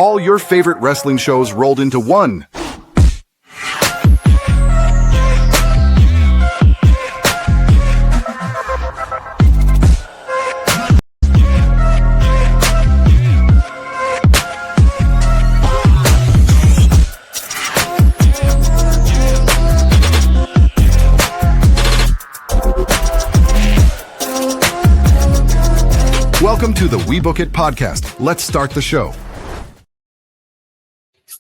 All your favorite wrestling shows rolled into one. Welcome to the WeBook It podcast. Let's start the show.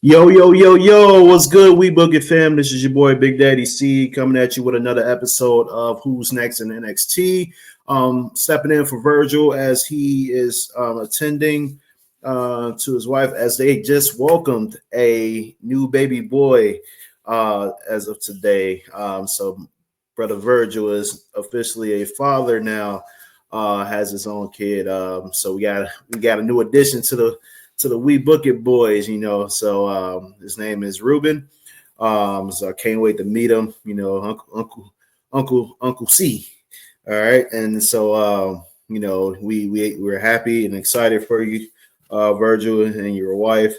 Yo, what's good, WeBook It fam? This is your boy Big Daddy C coming at you with another episode of Who's Next in NXT. Stepping in for Virgil as he is attending to his wife as they just welcomed a new baby boy as of today. So brother Virgil is officially a father now. Has his own kid. So we got a new addition to the WeBook It boys, you know. So his name is Ruben. So I can't wait to meet him, you know, Uncle C. All right. And so you know, we're happy and excited for you, Virgil, and your wife.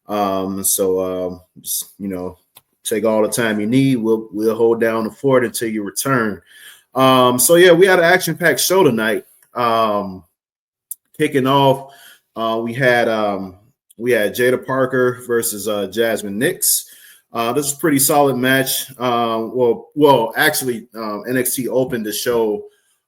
Just, you know, take all the time you need. We'll hold down the fort until you return. So yeah, we had an action-packed show tonight. Kicking off, we had Jaida Parker versus Jazmyn Nix. This is a pretty solid match. Actually, NXT opened the show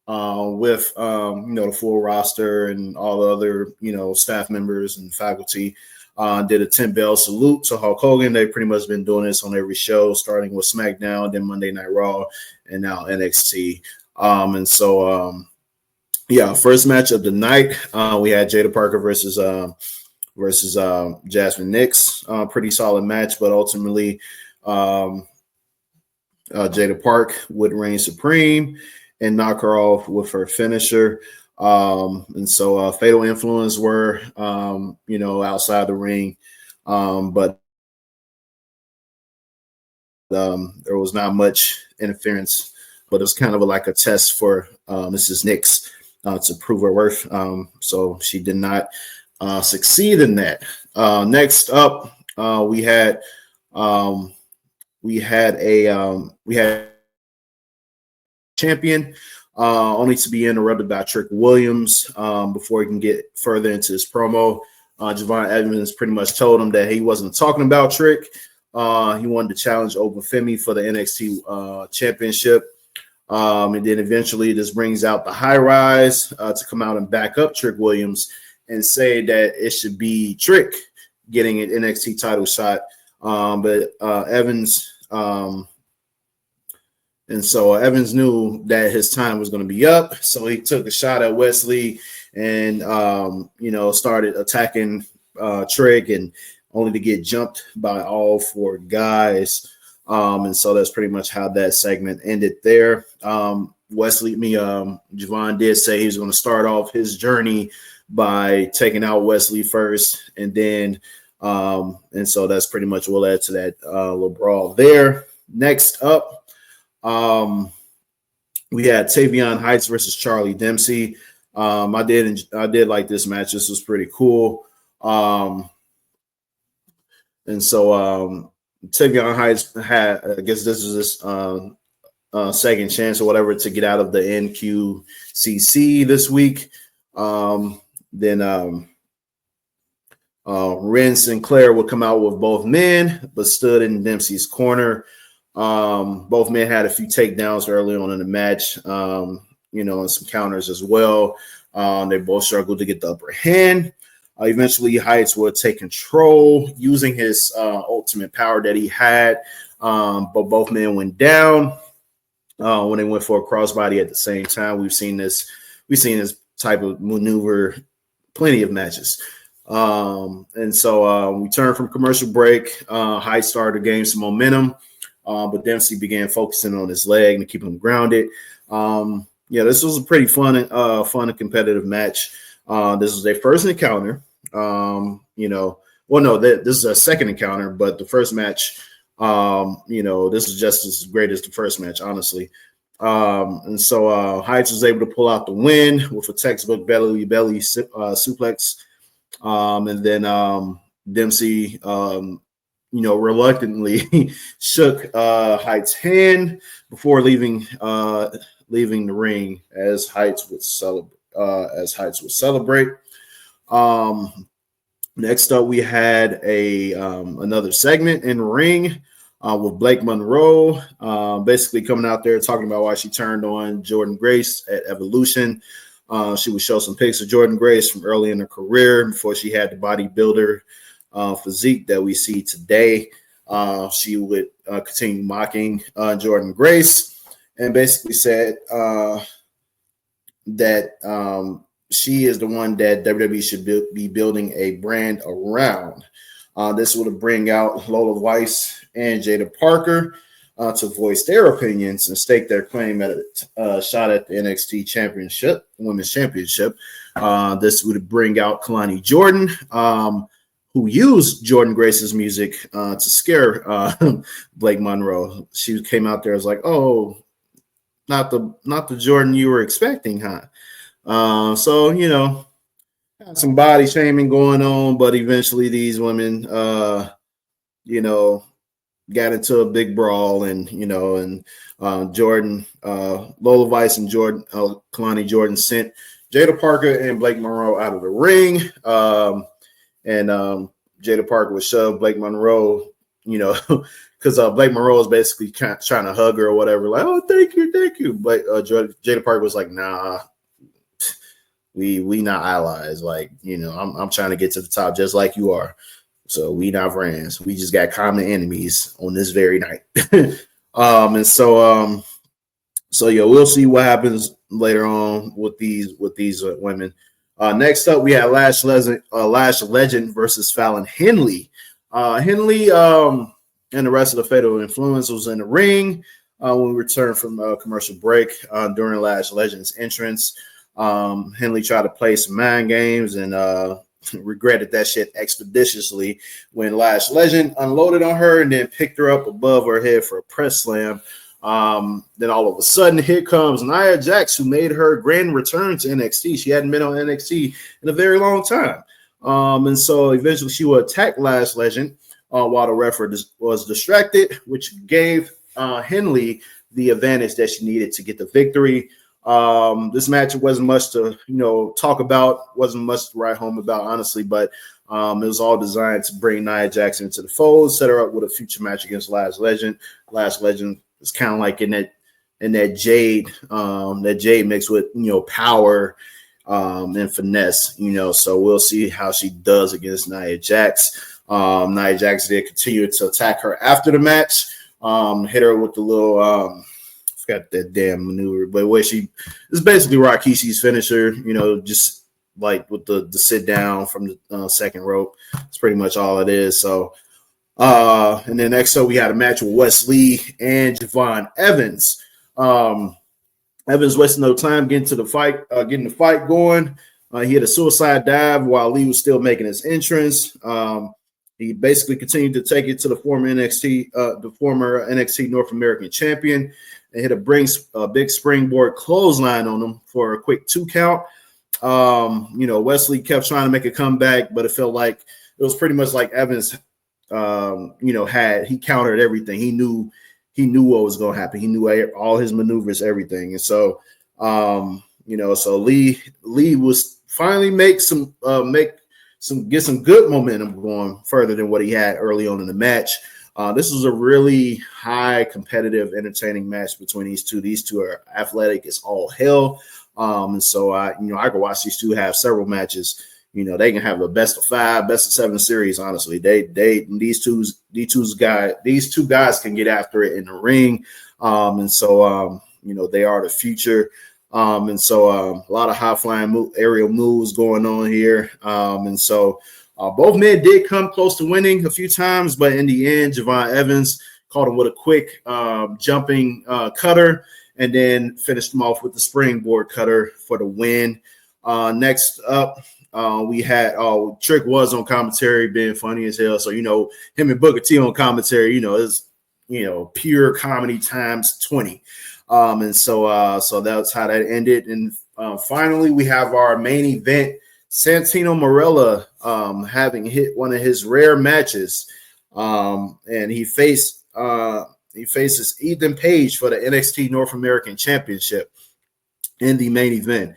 with you know, the full roster and all the other, you know, staff members and faculty. Did a 10-bell salute to Hulk Hogan. They've pretty much been doing this on every show, starting with SmackDown, then Monday Night Raw, and now NXT. First match of the night, we had Jaida Parker versus Jazmyn Nix. Pretty solid match, but ultimately Jaida Park would reign supreme and knock her off with her finisher. Fatal Influence were, you know, outside the ring, but there was not much interference, but it was kind of like a test for Mrs. Nix to prove her worth. So she did not succeed in that. Next up, we had champion. Only to be interrupted by Trick Williams before he can get further into his promo. Javon Evans pretty much told him that he wasn't talking about Trick. He wanted to challenge Femi for the NXT championship. And then eventually this brings out the High Rise to come out and back up Trick Williams and say that it should be Trick getting an NXT title shot. But Evans... Evans knew that his time was going to be up, so he took a shot at Wes Lee and you know, started attacking Trick, and only to get jumped by all four guys. So that's pretty much how that segment ended there. Javon did say he was going to start off his journey by taking out Wesley first, and then so that's pretty much what led to that little brawl there. Next up, we had Tavion Heights versus Charlie Dempsey. I did like this match. This was pretty cool. Tavion Heights had, I guess this is his second chance or whatever to get out of the NQCC this week. Ren Sinclair would come out with both men, but stood in Dempsey's corner. Both men had a few takedowns early on in the match, you know, and some counters as well. They both struggled to get the upper hand. Eventually, Heights would take control using his ultimate power that he had, but both men went down when they went for a crossbody at the same time. We've seen this type of maneuver plenty of matches. We turned from commercial break. Heights started to gain some momentum. But Dempsey began focusing on his leg to keep him grounded. This was a pretty fun and competitive match. This was their first encounter. This is a second encounter, but the first match, this is just as great as the first match, honestly. Heights was able to pull out the win with a textbook belly suplex. Dempsey, reluctantly shook Heights' hand before leaving the ring as Heights would celebrate. Next up, we had another segment in ring with Blake Monroe, basically coming out there talking about why she turned on Jordynne Grace at Evolution. She would show some pics of Jordynne Grace from early in her career before she had the bodybuilder physique that we see today. She would continue mocking Jordynne Grace and basically said that she is the one that WWE should be building a brand around. This would bring out Lola Weiss and Jaida Parker to voice their opinions and stake their claim at a shot at the NXT Championship, Women's Championship. This would bring out Kelani Jordan, who used Jordynne Grace's music to scare Blake Monroe. She came out there as like, "Oh, not the Jordan you were expecting, huh?" So some body shaming going on, but eventually these women, got into a big brawl, and Jordan, Lola Weiss and Kelani Jordan sent Jaida Parker and Blake Monroe out of the ring. And Jaida Parker would shove Blake Monroe, because Blake Monroe is basically trying to hug her or whatever, like, "Oh, thank you." But Jaida Parker was like, "Nah, we not allies. Like, I'm trying to get to the top just like you are. So we not friends. We just got common enemies on this very night." So we'll see what happens later on with these women. Next up, we had Lash Legend versus Fallon Henley. Henley and the rest of the Fatal Influence was in the ring when we returned from a commercial break during Lash Legend's entrance. Henley tried to play some mind games and regretted that shit expeditiously when Lash Legend unloaded on her and then picked her up above her head for a press slam. Then all of a sudden, here comes Nia Jax, who made her grand return to NXT. She hadn't been on NXT in a very long time. And so eventually she would attack Lash Legend while the ref was distracted, which gave Henley the advantage that she needed to get the victory. This match wasn't much to talk about, wasn't much to write home about, honestly, but it was all designed to bring Nia Jax into the fold, set her up with a future match against Lash Legend. Lash Legend is kind of like in that Jade mix with power and finesse, so we'll see how she does against Nia Jax. Nia Jax did continue to attack her after the match, hit her with the little forgot that damn maneuver, but where she is basically Rakishi's finisher, just like with the sit down from the second rope. It's pretty much all it is. So and then next up we had a match with Wes Lee and Javon Evans. Evans wasting no time getting the fight going. He had a suicide dive while Lee was still making his entrance. He basically continued to take it to the former NXT North American champion and hit a big springboard clothesline on him for a quick 2 count. Wesley kept trying to make a comeback, but it felt like it was pretty much like Evans, he countered everything. He knew what was going to happen. He knew all his maneuvers, everything. And so, so Lee was finally get some good momentum going further than what he had early on in the match. This was a really high competitive, entertaining match between these two. These two are athletic as all hell. And so I could watch these two have several matches. They can have a best of 5, best of 7 series. Honestly, these two guys can get after it in the ring. And so they are the future. And so a lot of high flying aerial moves going on here. And so both men did come close to winning a few times, but in the end, Javon Evans caught him with a quick jumping cutter and then finished him off with the springboard cutter for the win. Next up, we had Trick was on commentary, being funny as hell. So him and Booker T on commentary, is pure comedy times 20. And so that's how that ended. And finally, we have our main event Santino Marella having hit one of his rare matches, and he faces Ethan Page for the NXT North American Championship in the main event.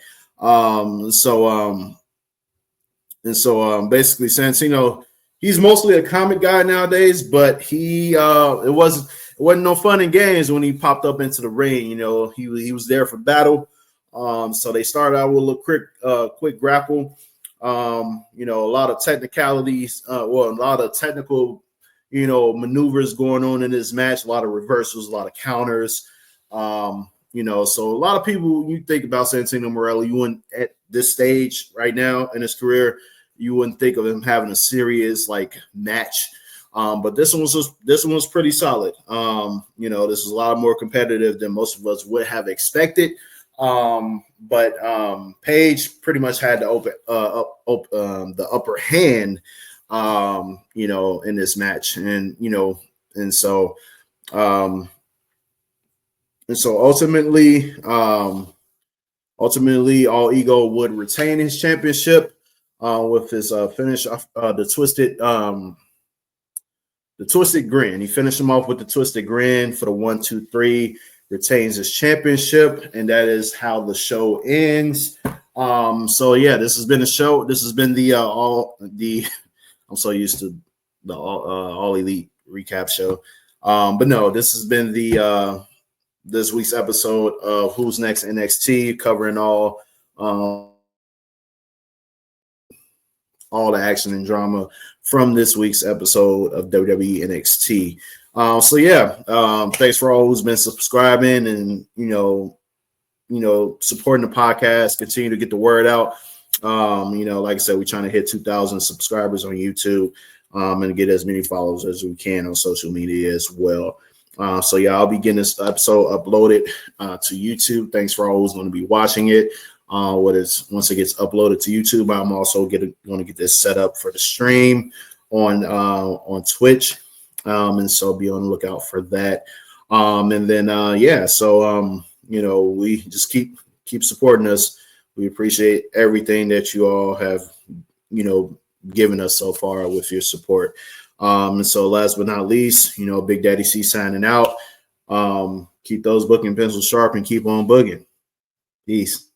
Basically Santino, he's mostly a comic guy nowadays, but it wasn't no fun and games when he popped up into the ring. You know, he was there for battle. So they started out with a quick grapple. You know, a lot of technicalities, a lot of technical, you know, maneuvers going on in this match, a lot of reversals, a lot of counters. You know, so a lot of people, you think about Santino Marella, you wouldn't at this stage right now in his career, you wouldn't think of him having a serious like match. But this one was pretty solid. You know, this is a lot more competitive than most of us would have expected. But Page pretty much had the upper hand, you know, in this match, and you know, and so ultimately, All Ego would retain his championship with his finish off the twisted grin. He finished him off with the twisted grin for the 1, 2, 3. Retains his championship, and that is how the show ends. So yeah, this has been a show. This has been I'm so used to the All Elite recap show. But no, this has been this week's episode of Who's Next NXT, covering all the action and drama from this week's episode of WWE NXT. So yeah, thanks for all who's been subscribing and you know supporting the podcast. Continue to get the word out. You know, like I said, we're trying to hit 2,000 subscribers on YouTube and get as many followers as we can on social media as well. So yeah, I'll be getting this episode uploaded to YouTube. Thanks for all who's going to be watching it. Once it gets uploaded to YouTube, I'm also going to get this set up for the stream on Twitch. And so be on the lookout for that. And then you know, we just keep supporting us. We appreciate everything that you all have, you know, given us so far with your support. And so last but not least, you know, Big Daddy C signing out. Keep those booking pencils sharp and keep on booging. Peace.